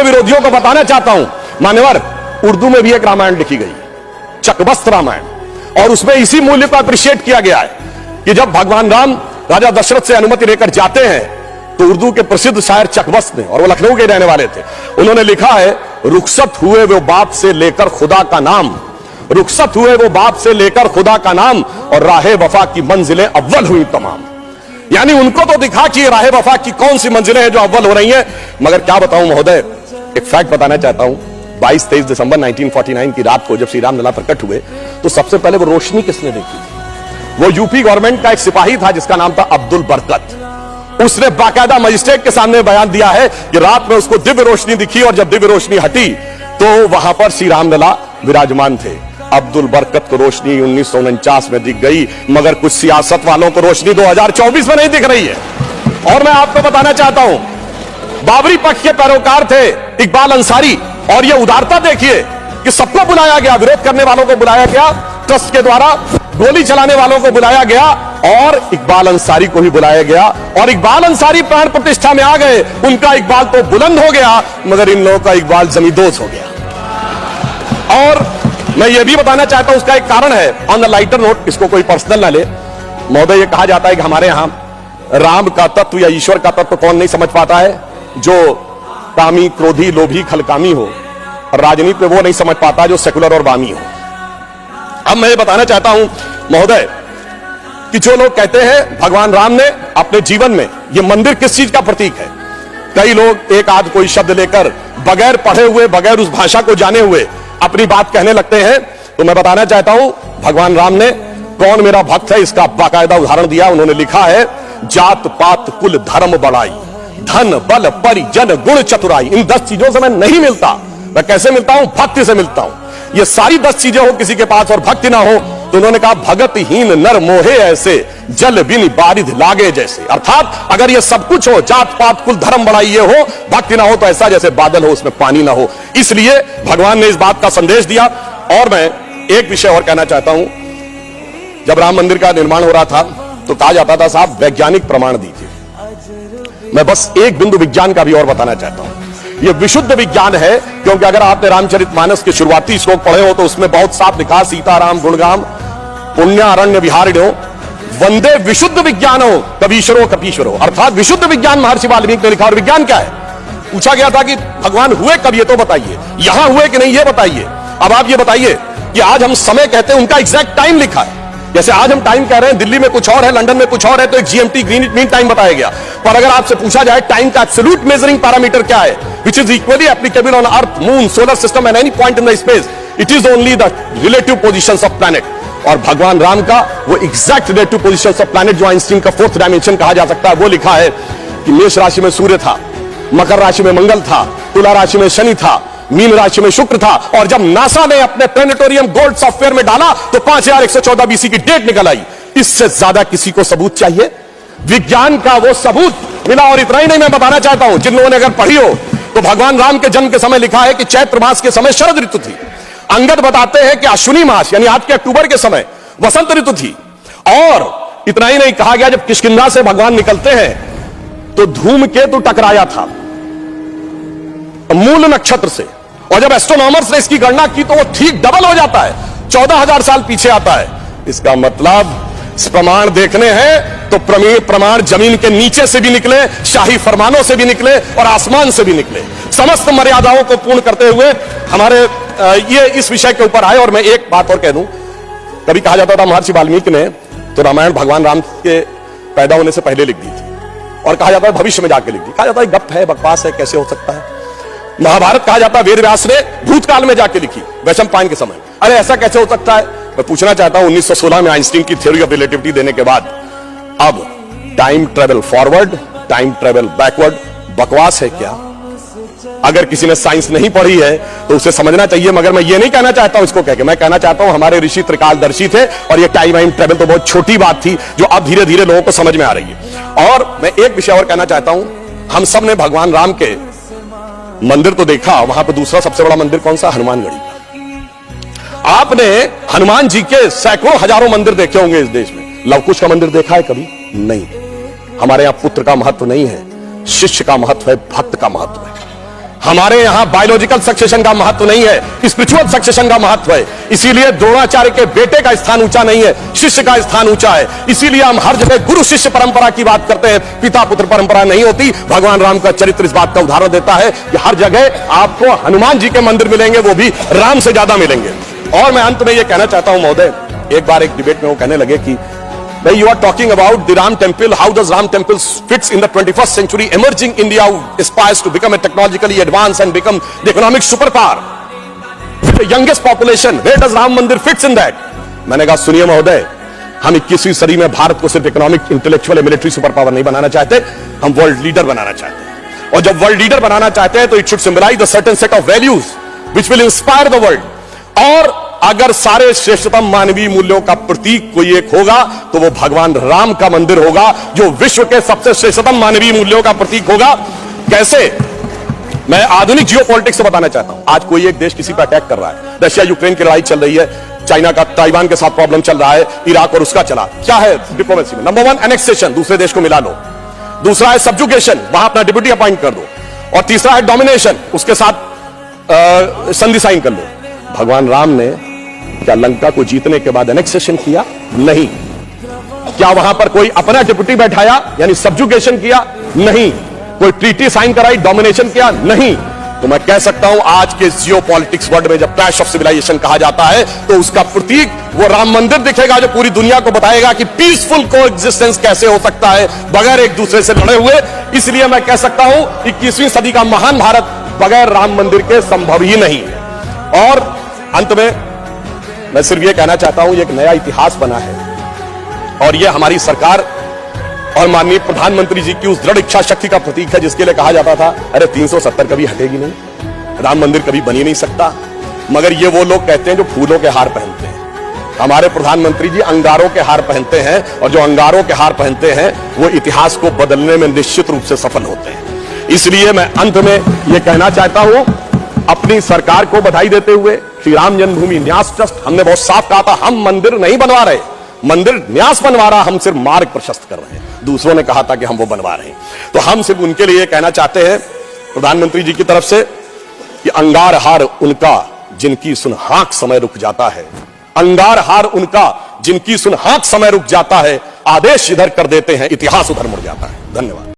विरोधियों को बताना चाहता हूं, मान्यवर, उर्दू में भी एक रामायण लिखी गई, चकबस्त रामायण, और उसमें इसी मूल्य को अप्रिशिएट किया गया है कि जब भगवान राम राजा दशरथ से अनुमति लेकर जाते हैं तो उर्दू के प्रसिद्ध शायर चकबस्त ने, और वो लखनऊ के रहने वाले थे, उन्होंने लिखा है, रुखसत हुए वो बाप से लेकर खुदा का नाम, रुखसत हुए वो बाप से लेकर खुदा का नाम, और राहे वफा की मंजिलें अव्वल हुई तमाम। यानी उनको तो दिखा कि राहे वफा की कौन सी मंजिलें हैं जो अव्वल हो रही हैं। मगर क्या बताऊं महोदय, एक फैक्ट बताना चाहता हूं, 22-23 दिसंबर 1949 की रात को जब श्री राम लला प्रकट हुए तो सबसे पहले वो रोशनी किसने देखी थी? वो यूपी गवर्नमेंट का एक सिपाही था जिसका नाम था अब्दुल बरकत। उसने बाकायदा मजिस्ट्रेट के सामने बयान दिया है कि रात में उसको दिव्य रोशनी दिखी, और जब दिव्य रोशनी हटी तो वहां पर श्री राम लला विराजमान थे। अब्दुल बरकत को रोशनी 1949 में दिख गई, मगर कुछ सियासत वालों को रोशनी 2024 में नहीं दिख रही है। और मैं आपको बताना चाहता हूं, बाबरी पक्ष के पैरोकार थे इकबाल अंसारी, और यह उदारता देखिए कि सबको बुलाया गया, विरोध करने वालों को बुलाया गया, ट्रस्ट के द्वारा गोली चलाने वालों को बुलाया गया, और इकबाल अंसारी को भी बुलाया गया, और इकबाल अंसारी प्राण प्रतिष्ठा में आ गए। उनका इकबाल तो बुलंद हो गया, मगर इन लोगों का इकबाल जमींदोज हो गया। और मैं ये भी बताना चाहता हूं, उसका एक कारण है, ऑन द लाइटर नोट, इसको कोई पर्सनल ना ले महोदय। ये कहा जाता है कि हमारे यहां राम का तत्व या ईश्वर का तत्व कौन नहीं समझ पाता है? जो कामी, क्रोधी, लोभी, खलकामी हो, और राजनीति में वो नहीं समझ पाता जो सेकुलर और वामी हो। अब मैं ये बताना चाहता हूं महोदय कि जो लोग कहते हैं भगवान राम ने अपने जीवन में, ये मंदिर किस चीज का प्रतीक है? कई लोग एक आध कोई शब्द लेकर बगैर पढ़े हुए, बगैर उस भाषा को जाने हुए अपनी बात कहने लगते हैं। तो मैं बताना चाहता हूं, भगवान राम ने कौन मेरा भक्त है इसका बाकायदा उदाहरण दिया। उन्होंने लिखा है, जात पात कुल धर्म बड़ाई, धन बल परिजन गुण चतुराई। इन 10 चीजों से मैं नहीं मिलता। मैं कैसे मिलता हूं? भक्ति से मिलता हूं। ये सारी 10 चीजें हो किसी के पास और भक्ति ना हो, तो उन्होंने कहा, भगतहीन नर मोहे ऐसे, जल बिन बारिध लागे जैसे। अर्थात अगर ये सब कुछ हो, जात पात कुल धर्म बड़ाई ये हो, भक्ति ना हो, तो ऐसा जैसे बादल हो उसमें पानी ना हो। इसलिए भगवान ने इस बात का संदेश दिया। और मैं एक विषय और कहना चाहता हूं, जब राम मंदिर का निर्माण हो रहा था तो कहा जाता था, साहब वैज्ञानिक प्रमाण दीजिए। मैं बस एक बिंदु विज्ञान का भी और बताना चाहता हूं। यह विशुद्ध विज्ञान है, क्योंकि अगर आपने रामचरितमानस के शुरुआती श्लोक पढ़े हो तो उसमें बहुत साफ लिखा, सीताराम गुणगाम पुण्यारण्य विहारिणो वंदे विशुद्ध विज्ञानो कबीश्वरो कपीश्वरो। अर्थात विशुद्ध विज्ञान महर्षि वाल्मीकि ने लिखा। और विज्ञान क्या है? पूछा गया था कि भगवान हुए कब, ये तो बताइए, यहां हुए कि नहीं ये बताइए। अब आप ये बताइए कि आज हम समय कहते हैं, उनका एग्जैक्ट टाइम लिखा है। जैसे आज हम टाइम कह रहे हैं, दिल्ली में कुछ और है, लंदन में कुछ और है, तो एक जीएमटी ग्रीनिच मीन टाइम बताया गया। पर अगर आपसे पूछा जाए टाइम का एब्सोल्यूट मेजरिंग पैरामीटर क्या है, which is equally applicable on Earth, Moon, solar system and any point in the space, it is only the relative positions of planet. और भगवान राम का वो exact relative positions of planet, जो Einstein का 4th dimension कहा जा सकता है, वो लिखा है कि मेष राशि में सूर्य था, मकर राशि में मंगल था, तुला राशि में शनि था, मीन राशि में शुक्र था। और जब नासा ने अपने प्लेनेटोरियम गोल्ड सॉफ्टवेयर में डाला तो 5114 बीसी की डेट निकल आई। इससे ज्यादा किसी को सबूत चाहिए? विज्ञान का वो सबूत मिला। और इतना ही नहीं, मैं बताना चाहता हूं, जिन लोगों ने अगर पढ़ी हो तो भगवान राम के जन्म के समय लिखा है कि चैत्र मास के समय शरद ऋतु थी। अंगद बताते हैं कि अश्विनी मास यानी आज के अक्टूबर के समय वसंत ऋतु थी। और इतना ही नहीं, कहा गया जब किष्किंधा से भगवान निकलते हैं तो धूमकेतु टकराया था मूल नक्षत्र से, और जब एस्ट्रोनॉमर्स ने इसकी गणना की तो वो ठीक डबल हो जाता है, 14,000 साल पीछे आता है। इसका मतलब प्रमाण देखने हैं तो प्रमाण जमीन के नीचे से भी निकले, शाही फरमानों से भी निकले और आसमान से भी निकले। समस्त मर्यादाओं को पूर्ण करते हुए हमारे ये इस विषय के ऊपर आए। और मैं एक बात और कह दूं, कभी कहा जाता था महर्षि वाल्मीकि ने तो रामायण भगवान राम के पैदा होने से पहले लिख दी थी, और कहा जाता है भविष्य में जाके लिख दी। कहा जाता है गप है, बकवास है, कैसे हो सकता है? महाभारत कहा जाता है वेद व्यास ने भूतकाल में जाके लिखी, वैशंपायन के समय। अरे ऐसा कैसे हो सकता है? मैं पूछना चाहता हूं, 1916 में आइंस्टीन की थ्योरी ऑफ रिलेटिविटी देने के बाद अब time travel forward, time travel backward बकवास है क्या? अगर किसी ने साइंस नहीं पढ़ी है तो उसे समझना चाहिए। मगर मैं ये नहीं कहना चाहता हूं इसको कह के, मैं कहना चाहता हूं हमारे ऋषि त्रिकालदर्शी थे, और ये टाइम ट्रेवल तो बहुत छोटी बात थी जो अब धीरे धीरे लोगों को समझ में आ रही है। और मैं एक विषय और कहना चाहता हूं, हम सब ने भगवान राम के मंदिर तो देखा, वहां पर दूसरा सबसे बड़ा मंदिर कौन सा? हनुमानगढ़ी का। आपने हनुमान जी के सैकड़ों हजारों मंदिर देखे होंगे इस देश में, लवकुश का मंदिर देखा है कभी? नहीं। हमारे यहां पुत्र का महत्व नहीं है, शिष्य का महत्व है, भक्त का महत्व है। हमारे यहां बायोलॉजिकल सक्सेशन का महत्व नहीं है, स्पिरिचुअल सक्सेशन का महत्व है। इसीलिए द्रोणाचार्य के बेटे का स्थान ऊंचा नहीं है, शिष्य का स्थान ऊंचा है। इसीलिए हम हर जगह गुरु शिष्य परंपरा की बात करते हैं, पिता पुत्र परंपरा नहीं होती। भगवान राम का चरित्र इस बात का उदाहरण देता है कि हर जगह आपको हनुमान जी के मंदिर मिलेंगे, वो भी राम से ज्यादा मिलेंगे। और मैं अंत में यह कहना चाहता हूं महोदय, एक बार एक डिबेट में वो कहने लगे कि भाई you are talking about the Ram temple, how does Ram temple fits in the 21st century emerging India who aspires to become a technologically advanced and become the economic superpower with the youngest population, where does Ram Mandir fits in that? मैंने कहा सुनिए महोदय, हम 21वीं सदी में भारत को सिर्फ इकोनॉमिक, इंटेलेक्चुअल या मिलिट्री सुपर पावर नहीं बनाना चाहते, हम वर्ल्ड लीडर बनाना चाहते हैं। और जब वर्ल्ड लीडर बनाना चाहते हैं तो it should symbolise a certain set of values which will inspire the world. और अगर सारे श्रेष्ठतम मानवीय मूल्यों का प्रतीक कोई एक होगा तो वो भगवान राम का मंदिर होगा, जो विश्व के सबसे श्रेष्ठतम मानवीय मूल्यों का प्रतीक होगा। कैसे? मैं आधुनिक जियोपॉलिटिक्स से बताना चाहता हूं। आज कोई एक देश किसी पर अटैक कर रहा है, रशिया यूक्रेन की लड़ाई चल रही है, चाइना का ताइवान के साथ प्रॉब्लम चल रहा है, इराक और उसका चला। क्या है डिप्लोमेसी में? नंबर 1 एनेक्सेशन, दूसरे देश को मिला लो। दूसरा है सब्जुगेशन, वहां अपना डिप्यूटी अपॉइंट कर दो। और तीसरा है डोमिनेशन, उसके साथ संधि साइन कर लो। भगवान राम ने क्या लंका को जीतने के बाद एनेक्सेशन किया? नहीं। क्या वहां पर कोई अपना डिप्यूटी बैठाया यानी सब्जुगेशन किया? नहीं। कोई ट्रीटी साइन कराई, डोमिनेशन किया? नहीं। तो मैं कह सकता हूं आज के जियोपॉलिटिक्स वर्ल्ड में जब क्लैश ऑफ सिविलाइजेशन कहा जाता है तो उसका प्रतीक वो राम मंदिर दिखेगा, जो पूरी दुनिया को बताएगा कि पीसफुल कोएग्जिस्टेंस कैसे हो सकता है बगैर एक दूसरे से लड़े हुए। इसलिए मैं कह सकता हूं 21वीं सदी का महान भारत बगैर राम मंदिर के संभव ही नहीं। और अंत में मैं सिर्फ ये कहना चाहता हूं, ये एक नया इतिहास बना है और ये हमारी सरकार और माननीय प्रधानमंत्री जी की उस दृढ़ इच्छा शक्ति का प्रतीक है जिसके लिए कहा जाता था अरे 370 कभी हटेगी नहीं, राम मंदिर कभी बन ही नहीं सकता। मगर ये वो लोग कहते हैं जो फूलों के हार पहनते हैं। हमारे प्रधानमंत्री जी अंगारों के हार पहनते हैं और जो अंगारों के हार पहनते हैं वो इतिहास को बदलने में निश्चित रूप से सफल होते हैं। इसलिए मैं अंत में यह कहना चाहता हूं, अपनी सरकार को बधाई देते हुए, श्री राम जन्मभूमि न्यास ट्रस्ट, हमने बहुत साफ कहा था हम मंदिर नहीं बनवा रहे, मंदिर न्यास बनवा रहा, हम सिर्फ मार्ग प्रशस्त कर रहे हैं। दूसरों ने कहा था कि हम वो बनवा रहे हैं, तो हम सिर्फ उनके लिए कहना चाहते हैं प्रधानमंत्री जी की तरफ से कि अंगार हार उनका जिनकी सुनहाक समय रुक जाता है, अंगार हार उनका जिनकी सुनहाक समय रुक जाता है, आदेश इधर कर देते हैं, इतिहास उधर मुड़ जाता है। धन्यवाद।